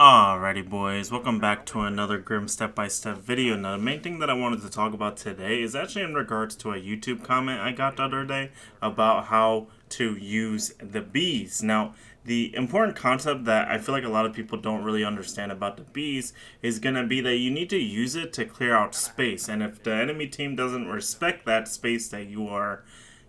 Alrighty boys, welcome back to another Grim step-by-step video. Now the main thing that I wanted to talk about today is actually in regards to a YouTube comment I got the other day about how to use the bees. Now the important concept that I feel like a lot of people don't really understand about the bees is going to be that you need to use it to clear out space, and if the enemy team doesn't respect that space that you are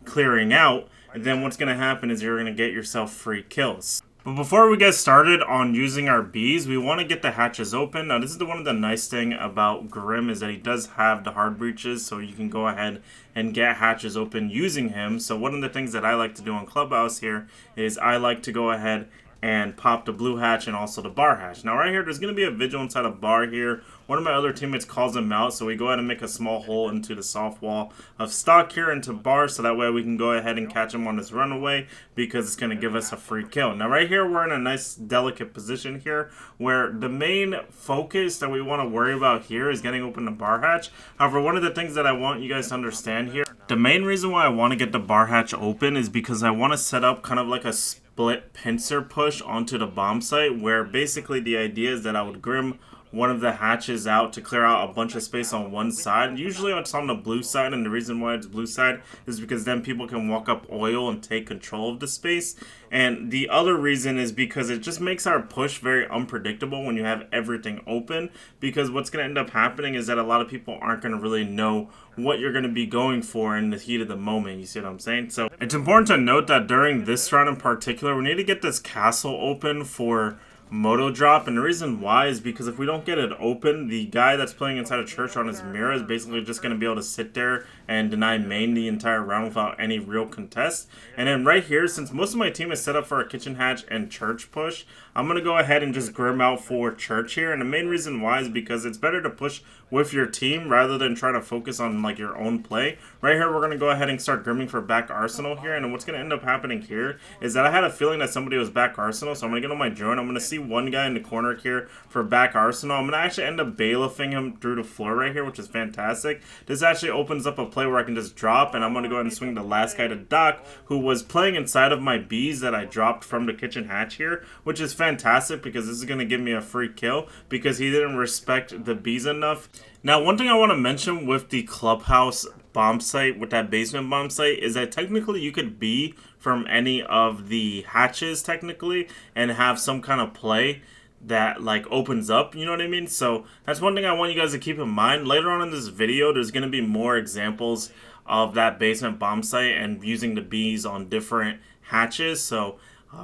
clearing out, then what's going to happen is you're going to get yourself free kills. But before we get started on using our bees, we want to get the hatches open. Now this is one of the nice thing about Grim is that he does have the hard breaches, so you can go ahead and get hatches open using him. So one of the things that I like to do on Clubhouse here is I like to go ahead and pop the blue hatch and also the bar hatch. Now right here, there's going to be a vigil inside a bar here. One of my other teammates calls him out, so we go ahead and make a small hole into the soft wall of stock here into bar, so that way we can go ahead and catch him on his runaway, because it's going to give us a free kill. Now right here, we're in a nice delicate position here, where the main focus that we want to worry about here is getting open the bar hatch. However, one of the things that I want you guys to understand here, the main reason why I want to get the bar hatch open is because I want to set up kind of like a split pincer push onto the bomb site, where basically the idea is that I would Grim one of the hatches out to clear out a bunch of space on one side. Usually it's on the blue side, and the reason why it's blue side is because then people can walk up oil and take control of the space. And the other reason is because it just makes our push very unpredictable when you have everything open, because what's going to end up happening is that a lot of people aren't going to really know what you're going to be going for in the heat of the moment. You see what I'm saying? So it's important to note that during this round in particular, we need to get this castle open for moto drop, and the reason why is because if we don't get it open, the guy that's playing inside a church on his mirror is basically just going to be able to sit there and deny main the entire round without any real contest. And then right here, since most of my team is set up for a kitchen hatch and church push, I'm going to go ahead and just Grim out for church here. And the main reason why is because it's better to push with your team rather than try to focus on like your own play. Right here, we're going to go ahead and start Grimming for back arsenal here. And what's going to end up happening here is that I had a feeling that somebody was back arsenal, so I'm going to get on my drone. I'm going to see one guy in the corner here for back arsenal. I'm going to actually end up bailiffing him through the floor right here, which is fantastic. This actually opens up a play where I can just drop, and I'm going to go ahead and swing the last guy to Doc, who was playing inside of my bees that I dropped from the kitchen hatch here, which is fantastic because this is going to give me a free kill because he didn't respect the bees enough. Now, one thing I want to mention with the clubhouse bomb site, with that basement bomb site, is that technically you could be from any of the hatches technically and have some kind of play that like opens up, you know what I mean? So that's one thing I want you guys to keep in mind. Later on in this video, there's going to be more examples of that basement bomb site and using the bees on different hatches, so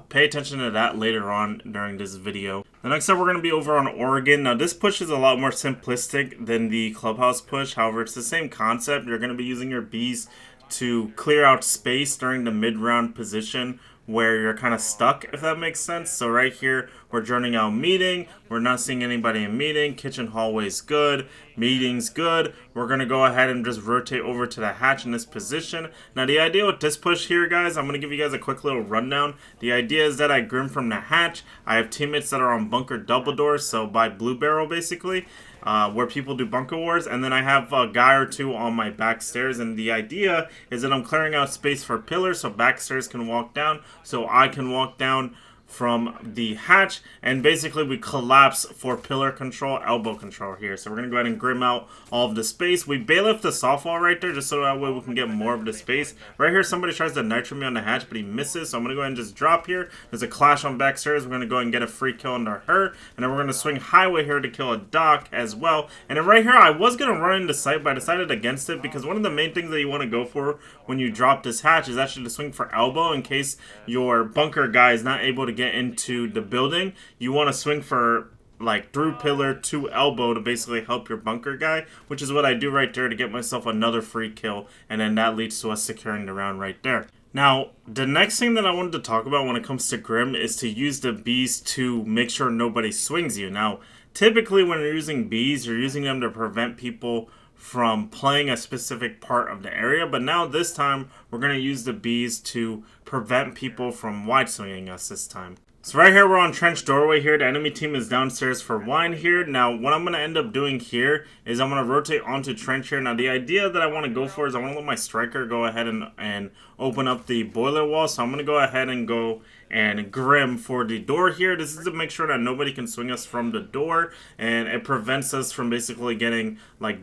pay attention to that later on during this video. The next up, we're going to be over on Oregon. Now this push is a lot more simplistic than the clubhouse push. However, it's the same concept. You're going to be using your bees to clear out space during the mid-round position where you're kind of stuck, if that makes sense. So right here, we're joining out meeting. We're not seeing anybody in meeting. Kitchen hallway's good. Meeting's good. We're going to go ahead and just rotate over to the hatch in this position. Now the idea with this push here, guys, I'm going to give you guys a quick little rundown. The idea is that I Grim from the hatch. I have teammates that are on bunker double doors, so by blue barrel basically. Where people do bunker wars, and then I have a guy or two on my back stairs, and the idea is that I'm clearing out space for pillars so back stairs can walk down, so I can walk down from the hatch, and basically we collapse for pillar control, elbow control here. So we're going to go ahead and Grim out all of the space. We bailiff the soft wall right there just so that way we can get more of the space. Right here, somebody tries to nitro me on the hatch, but he misses, so I'm going to go ahead and just drop here. There's a clash on back stairs. We're going to go ahead and get a free kill under her, and then we're going to swing highway here to kill a Doc as well. And then right here, I was going to run into sight, but I decided against it because one of the main things that you want to go for when you drop this hatch is actually to swing for elbow in case your bunker guy is not able to get into the building. You want to swing for like through pillar to elbow to basically help your bunker guy, which is what I do right there to get myself another free kill, and then that leads to us securing the round right there. Now, the next thing that I wanted to talk about when it comes to Grim is to use the bees to make sure nobody swings you. Now, typically when you're using bees, you're using them to prevent people from playing a specific part of the area, but now this time we're going to use the bees to prevent people from wide swinging us this time. So right here, we're on trench doorway here. The enemy team is downstairs for wine here. Now, what I'm going to end up doing here is I'm going to rotate onto trench here. Now, the idea that I want to go for is I want to let my striker go ahead and open up the boiler wall. So I'm going to go ahead and go and Grim for the door here. This is to make sure that nobody can swing us from the door, and it prevents us from basically getting like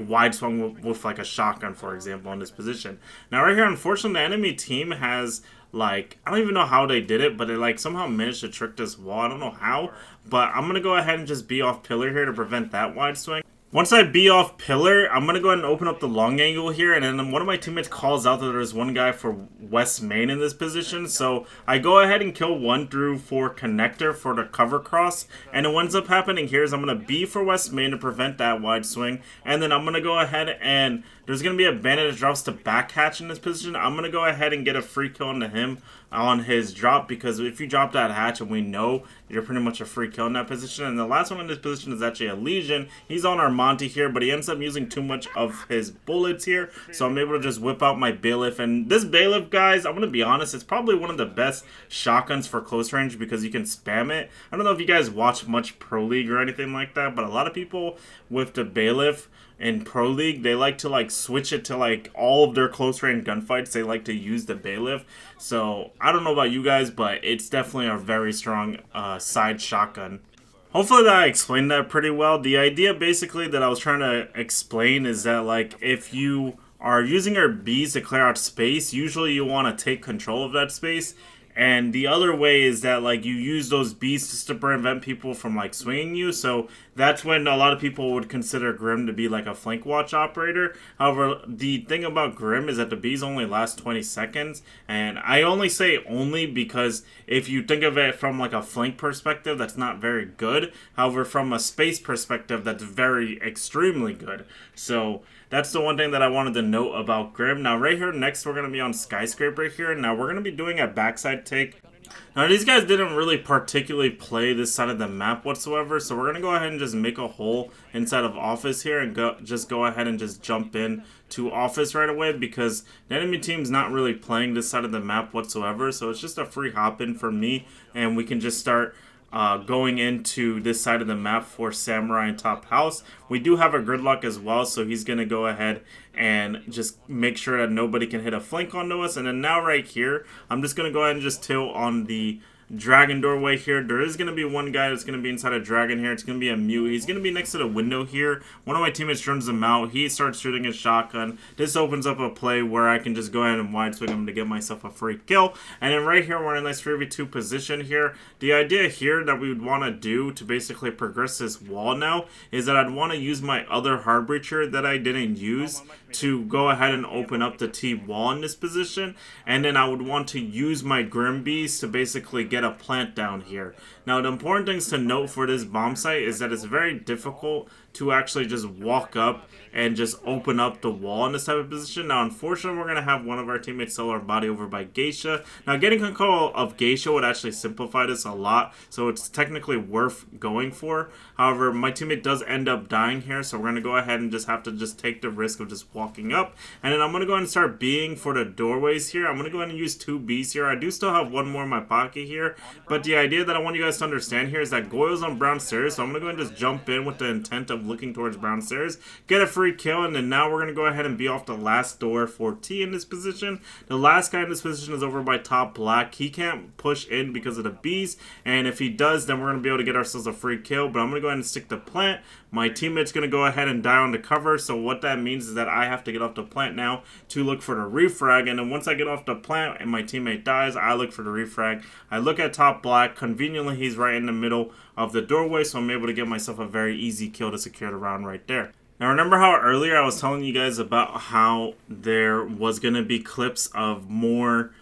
wide swung with like a shotgun, for example, in this position. Now right here, unfortunately, the enemy team has like, I don't even know how they did it, but they like somehow managed to trick this wall. I don't know how, but I'm gonna go ahead and just be off pillar here to prevent that wide swing. Once I be off pillar, I'm going to go ahead and open up the long angle here, and then one of my teammates calls out that there's one guy for West Main in this position, so I go ahead and kill 1 through 4 connector for the cover cross, and then what ends up happening here is I'm going to B for West Main to prevent that wide swing, and then I'm going to go ahead and there's going to be a bandit that drops the back hatch in this position. I'm going to go ahead and get a free kill into him on his drop, because if you drop that hatch, and we know you're pretty much a free kill in that position. And the last one in this position is actually a Legion. He's on our Monty here, but he ends up using too much of his bullets here, so I'm able to just whip out my Bailiff. And this Bailiff, guys, I'm going to be honest, it's probably one of the best shotguns for close range because you can spam it. I don't know if you guys watch much Pro League or anything like that, but a lot of people with the Bailiff in Pro League, they like to like switch it to like all of their close range gunfights. They like to use the Bailiff. So I don't know about you guys, but it's definitely a very strong side shotgun. Hopefully that I explained that pretty well. The idea basically that I was trying to explain is that like if you are using your Bs to clear out space, usually you want to take control of that space. And the other way is that like you use those beasts just to prevent people from like swinging you. So that's when a lot of people would consider Grim to be like a flank watch operator. However, the thing about Grim is that the bees only last 20 seconds. And I only say only because if you think of it from like a flank perspective, that's not very good. However, from a space perspective, that's very extremely good. So that's the one thing that I wanted to note about Grim. Now right here next we're going to be on Skyscraper here. Now we're going to be doing a backside take. Now these guys didn't really particularly play this side of the map whatsoever, so we're going to go ahead and just make a hole inside of office here and go ahead and just jump in to office right away, because the enemy team's not really playing this side of the map whatsoever, so it's just a free hop in for me, and we can just start going into this side of the map for Samurai and Top House. We do have a gridlock as well, so he's going to go ahead and just make sure that nobody can hit a flank onto us. And then now right here, I'm just going to go ahead and just tilt on the Dragon doorway here. There is going to be one guy that's going to be inside a Dragon here. It's going to be a mute. He's going to be next to the window here. One of my teammates turns him out. He starts shooting his shotgun. This opens up a play where I can just go ahead and wide swing him to get myself a free kill. And then right here, we're in a nice 3v2 position here. The idea here that we would want to do to basically progress this wall now is that I'd want to use my other hard breacher that I didn't use to go ahead and open up the T wall in this position. And then I would want to use my Grim Beast to basically get a plant down here. Now the important things to note for this bomb site is that it's very difficult to actually just walk up and just open up the wall in this type of position. Now unfortunately we're going to have one of our teammates sell our body over by Geisha. Now getting control of Geisha would actually simplify this a lot, so it's technically worth going for. However, my teammate does end up dying here, so we're going to go ahead and just have to just take the risk of just walking up. And then I'm going to go ahead and start B'ing for the doorways here. I'm going to go ahead and use 2 Bs here. I do still have one more in my pocket here, but the idea that I want you guys to understand here is that Goyle's on brown stairs, so I'm going to go ahead and just jump in with the intent of looking towards brown stairs, get a free kill, and then now we're going to go ahead and be off the last door for T in this position. The last guy in this position is over by top black. He can't push in because of the bees, and if he does, then we're going to be able to get ourselves a free kill, but I'm going to go ahead and stick the plant. My teammate's going to go ahead and die on the cover, so what that means is that I have to get off the plant now to look for the refrag, and then once I get off the plant and my teammate dies, I look for the refrag. I look at top black. Conveniently, he's right in the middle of the doorway, so I'm able to get myself a very easy kill to secure the round right there. Now remember how earlier I was telling you guys about how there was going to be clips of more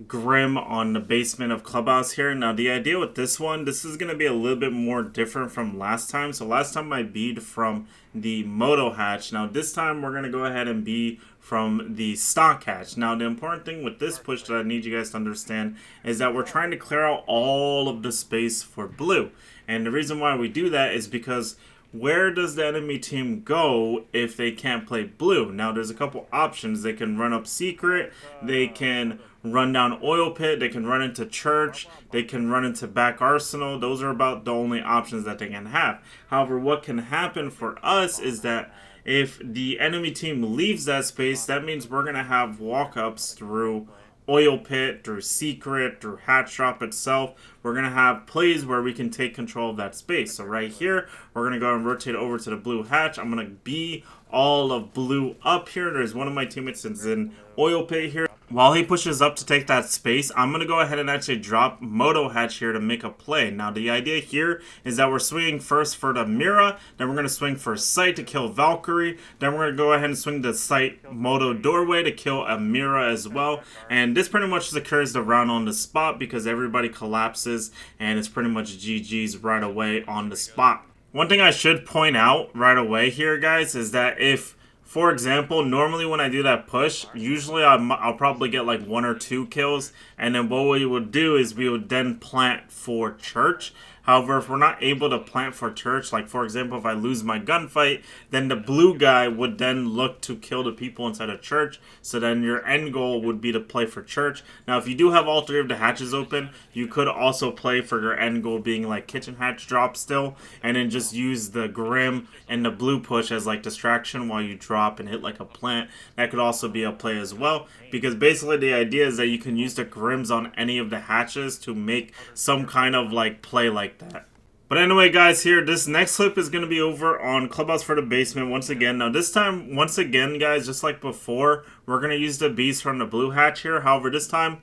Grim on the basement of Clubhouse here. Now the idea with this one, this is going to be a little bit more different from last time. So last time I beat from the Moto hatch. Now this time we're going to go ahead and be from the stock hatch. Now the important thing with this push that I need you guys to understand is that we're trying to clear out all of the space for blue. And the reason why we do that is because where does the enemy team go if they can't play blue? Now there's a couple options. They can run up secret, they can run down oil pit, they can run into church, they can run into back arsenal. Those are about the only options that they can have. However, what can happen for us is that if the enemy team leaves that space, that means we're going to have walk-ups through oil pit, through secret, through hatch drop itself, we're going to have plays where we can take control of that space. So right here, we're going to go and rotate over to the blue hatch. I'm going to be all of blue up here. There's one of my teammates that's in oil pit here. While he pushes up to take that space, I'm going to go ahead and actually drop Moto Hatch here to make a play. Now, the idea here is that we're swinging first for the Mira, then we're going to swing for Sight to kill Valkyrie, then we're going to go ahead and swing the Sight Moto Doorway to kill a Mira as well. And this pretty much secures the round on the spot because everybody collapses and it's pretty much GG's right away on the spot. One thing I should point out right away here, guys, is that if, for example, normally when I do that push, usually I'll probably get like 1 or 2 kills, and then what we would do is we would then plant for church. However, if we're not able to plant for church, like for example, if I lose my gunfight, then the blue guy would then look to kill the people inside of church. So then your end goal would be to play for church. Now, if you do have all 3 of the hatches open, you could also play for your end goal being like kitchen hatch drop still, and then just use the Grim and the blue push as like distraction while you drop and hit like a plant. That could also be a play as well, because basically the idea is that you can use the Grims on any of the hatches to make some kind of like play like that. But anyway, guys, here, this next clip is going to be over on Clubhouse for the Basement once again. Now, this time, once again, guys, just like before, we're going to use the beast from the blue hatch here. However, this time,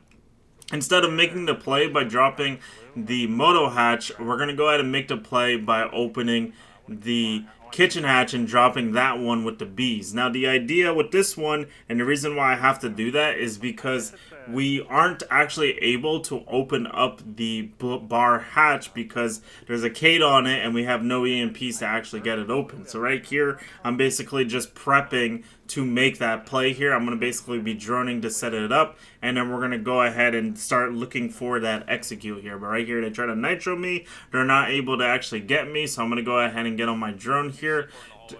instead of making the play by dropping the Moto hatch, we're going to go ahead and make the play by opening the kitchen hatch and dropping that one with the bees. Now, the idea with this one, and the reason why I have to do that, is because we aren't actually able to open up the bar hatch because there's a Cade on it and we have no EMPs to actually get it open. So right here, I'm basically just prepping to make that play here. I'm going to basically be droning to set it up, and then we're going to go ahead and start looking for that execute here. But right here, they try to nitro me. They're not able to actually get me, so I'm going to go ahead and get on my drone here.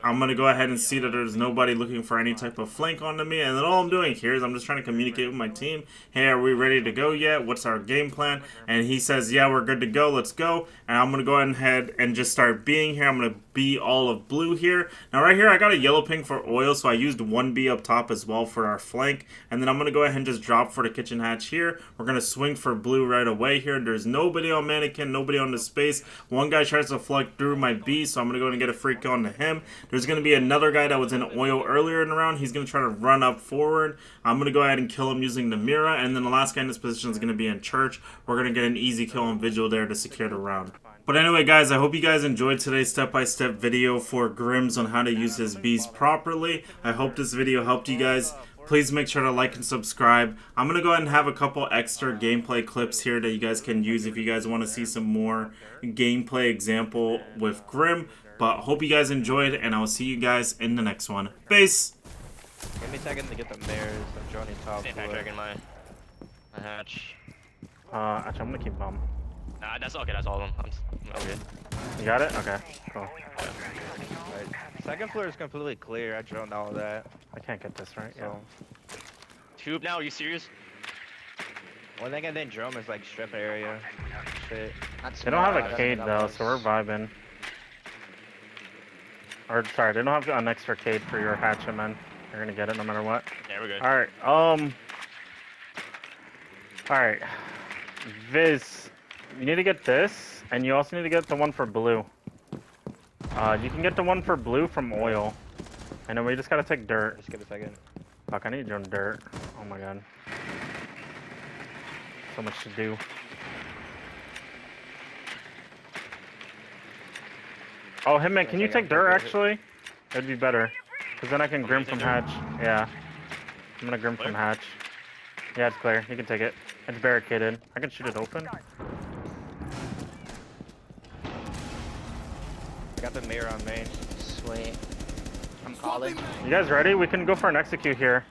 I'm going to go ahead and see that there's nobody looking for any type of flank onto me. And then all I'm doing here is I'm just trying to communicate with my team. Hey, are we ready to go yet? What's our game plan? And he says, yeah, we're good to go. Let's go. And I'm going to go ahead and just start being here. I'm going to be all of blue here. Now right here, I got a yellow ping for oil, so I used 1B up top as well for our flank. And then I'm going to go ahead and just drop for the kitchen hatch here. We're going to swing for blue right away here. There's nobody on mannequin, nobody on the space. One guy tries to flood through my B, so I'm going to go ahead and get a free kill onto him. There's going to be another guy that was in oil earlier in the round. He's going to try to run up forward. I'm going to go ahead and kill him using the Mira. And then the last guy in this position is going to be in church. We're going to get an easy kill on Vigil there to secure the round. But anyway, guys, I hope you guys enjoyed today's step-by-step video for Grims on how to use his bees properly. I hope this video helped you guys. Please make sure to like and subscribe. I'm going to go ahead and have a couple extra gameplay clips here that you guys can use if you guys want to see some more gameplay example with Grim. But hope you guys enjoyed, and I will see you guys in the next one. Peace! Give me a second to get the mares. I'm joining top. Dragging my hatch. Actually, I'm gonna keep bomb. Nah, that's okay. That's all of them. I'm okay. You got it? Okay, cool. Right. Second floor is completely clear. I droned all of that. I can't get this right. So, Tube now? Are you serious? one thing I didn't drone is like strip area. Shit. They don't have a Cade though, so we're vibing. Or sorry, they don't have an extra Cade for your hatchet, man. You're gonna get it no matter what. Yeah, we're good. Alright, Alright. Viz, you need to get this, and you also need to get the one for blue. You can get the one for blue from oil. And then we just gotta take dirt. Just give a second. Fuck, I need to drone dirt. Oh my god. So much to do. Oh, Hitman, can you take dirt actually? It'd be better. Because then I can Grim from hatch. Yeah. I'm gonna Grim from hatch. Yeah, it's clear. You can take it. It's barricaded. I can shoot it open. Got the mirror on main. Sweet. I'm calling. You guys ready? We can go for an execute here.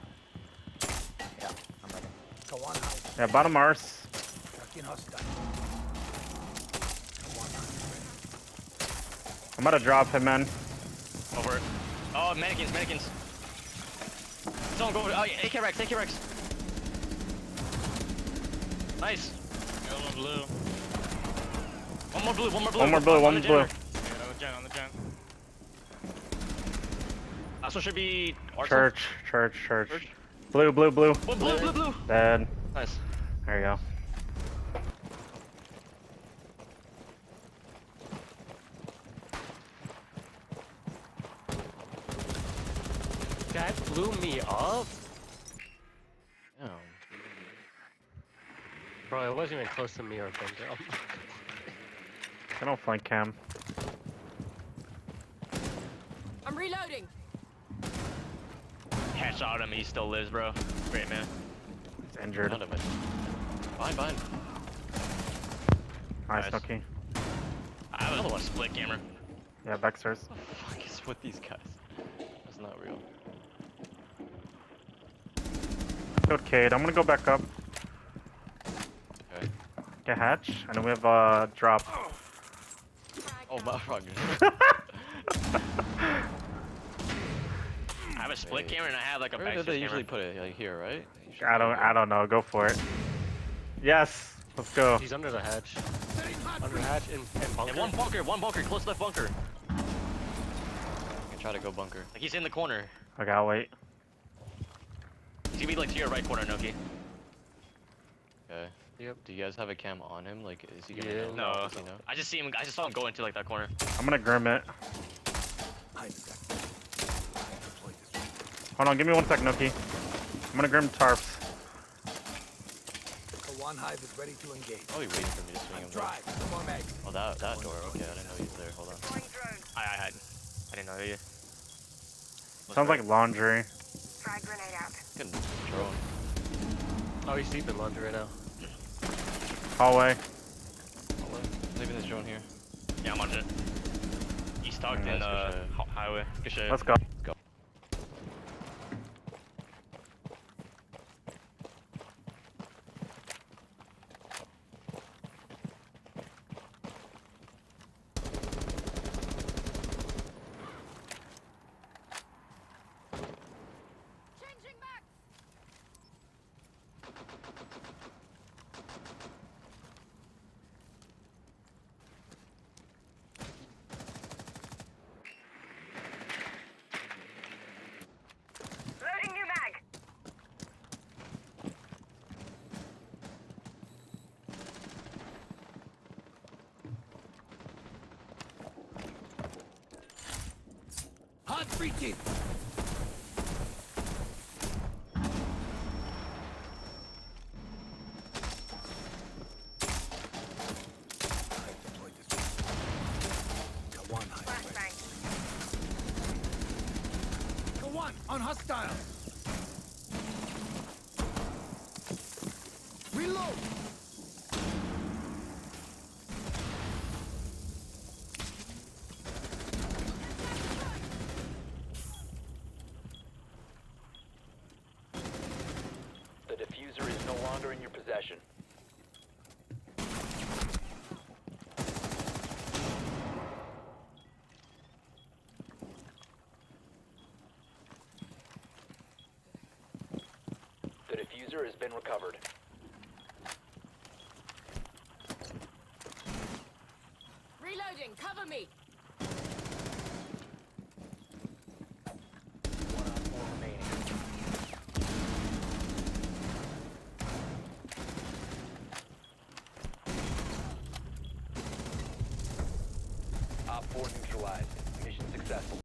Yeah, I'm ready. Go on out. Yeah, bottom arse. I'm about to drop him, man. Over it. Oh, mannequins. Someone go over. Oh, AK Rex. Nice. One blue. One more blue. One more blue. On the Yeah, on the gen. Last one should be Arsenal. Church. Blue. Oh, blue. Dead. Nice. There you go. That blew me up. Oh. Bro, it wasn't even close to me or Benjo. I don't flank cam. I'm reloading. Headshot him, he still lives, bro. Great, man. He's injured. None of it. Behind. Nice, Nice. Nookie. I have another one split camera. Yeah, backstairs. What the fuck is with these guys? That's not real. Killed Cade. I'm gonna go back up. Okay. Get hatch. And then we have drop. Oh, my fuck. I have a split camera and I have like a Where backstairs did they camera. usually put it? Like here, right? I don't know. Go for it. Yes. Let's go. He's under the hatch. Under hatch in bunker. And one bunker, close left bunker. I can try to go bunker. Like he's in the corner. Okay, I'll wait. He's gonna be like to your right corner, Noki. Okay. Yep. Do you guys have a cam on him? Like, is he gonna Yeah. know? No. Does he know? I just see him, I just saw him go into like that corner. I'm gonna grim it. Hold on, give me 1 sec, Nookie. I'm gonna grim tarps. The one hive is ready to engage. Probably waiting for me to swing him. though. Drive. Come on, Meg. Oh, that door. Okay, I didn't know he was there. Hold on. I didn't know you. Sounds like laundry. Good drone. Oh, he's deep in laundry right now. Hallway. Hold on. Leaving this drone here. Yeah, I'm on it. He's tucked in Nice, good shit. highway. Good shit. Let's go. Go. Changing back. Loading new mag. Hot breaching. Hive deployed this way. Got one hive ready. Got one on hostile. Reload. The diffuser is no longer in your possession. The diffuser has been recovered. Reloading. Cover me. One on four remaining. Op 4 neutralized. Mission successful.